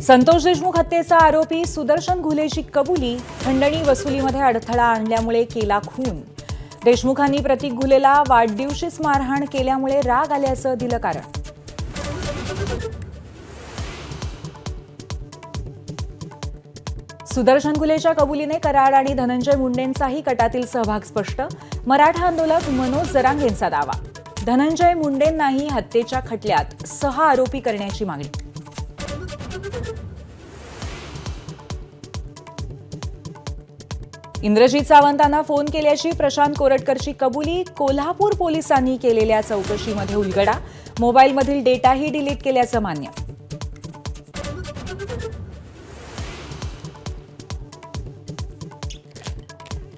संतोष देशमुख हत्येचा आरोपी सुदर्शन घुलेची कबुली, खंडणी वसुलीमध्ये अडथळा आणल्यामुळे केला खून. देशमुखांनी प्रतीक घुलेला वाढदिवशीच मारहाण केल्यामुळे राग आल्याचं दिलं कारण. सुदर्शन घुलेच्या कबुलीने कराड आणि धनंजय मुंडेंचाही कटातील सहभाग स्पष्ट. मराठा आंदोलक मनोज जरांगेंचा दावा. धनंजय मुंडेंनाही हत्येच्या खटल्यात 6 आरोपी करण्याची मागणी. इंद्रजित सावंतांना फोन केल्याची प्रशांत कोरटकरची कबुली. कोल्हापूर पोलिसांनी केलेल्या चौकशीमध्ये उलगडा. मोबाईलमधील डेटाही डिलीट केल्याचं मान्य.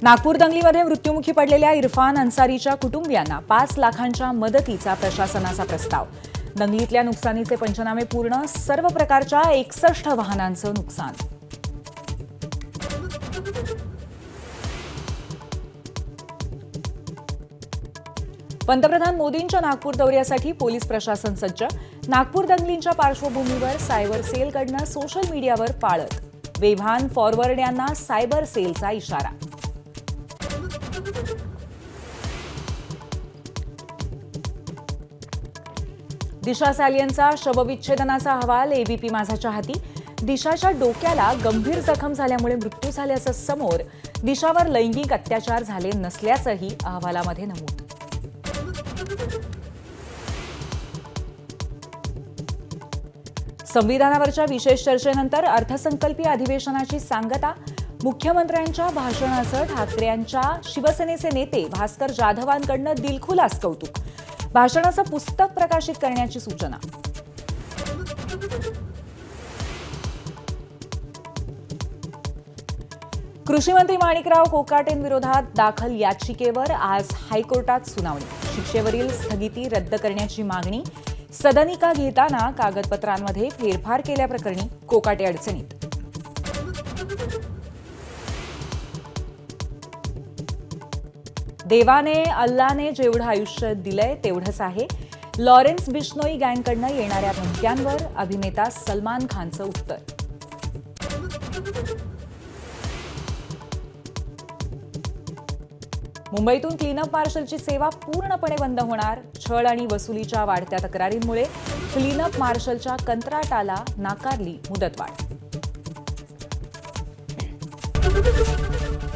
नागपूर दंगलीमध्ये मृत्युमुखी पडलेल्या इरफान अन्सारीच्या कुटुंबियांना 5 लाखांच्या मदतीचा प्रशासनाचा प्रस्ताव. दंगलीतल्या नुकसानीचे पंचनामे पूर्ण. सर्व प्रकारच्या 61 वाहनांचं नुकसान. पंतप्रधान मोदींच्या नागपूर दौऱ्यासाठी पोलीस प्रशासन सज्ज. नागपूर दंगलींच्या पार्श्वभूमीवर सायबर सेलकडनं सोशल मीडियावर पाळत. वेव्हान फॉरवर्ड यांना सायबर सेलचा इशारा. दिशा सालियनचा शवविच्छेदनाचा अहवाल एबीपी माझाच्या हाती. दिशाच्या डोक्याला गंभीर जखम झाल्यामुळे मृत्यू झाल्याचं समोर. दिशावर लैंगिक अत्याचार झाले नसल्याचंही अहवालामध्ये नमूद. संविधानावरच्या विशेष चर्चेनंतर अर्थसंकल्पीय अधिवेशनाची सांगता. मुख्यमंत्र्यांच्या भाषणाचं ठाकरेंच्या शिवसेनेचे नेते भास्कर जाधवांकडनं दिलखुलास कौतुक. भाषणाचं पुस्तक प्रकाशित करण्याची सूचना. कृषी मंत्री माणिकराव कोकाटेंविरोधात दाखल याचिकेवर आज हायकोर्टात सुनावणी. शिक्षेवरील स्थगिती रद्द करण्याची मागणी. सदनिका घेताना कागदपत्रांमध्ये फेरफार केल्याप्रकरणी कोकाटे अडचणीत. देवाने अल्लाने जेवढं आयुष्य दिलंय तेवढंच आहे. लॉरेन्स बिश्नोई गँगकडनं येणाऱ्या धमक्यांवर अभिनेता सलमान खानचं उत्तर. मुंबईतून क्लीनअप मार्शलची सेवा पूर्णपणे बंद होणार. छळ आणि वसुलीच्या वाढत्या तक्रारींमुळे क्लीनअप मार्शलच्या कंत्राटाला नाकारली मुदतवाढ.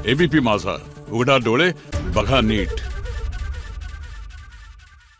एबीपी माझा, उघडा डोळे बघा नीट.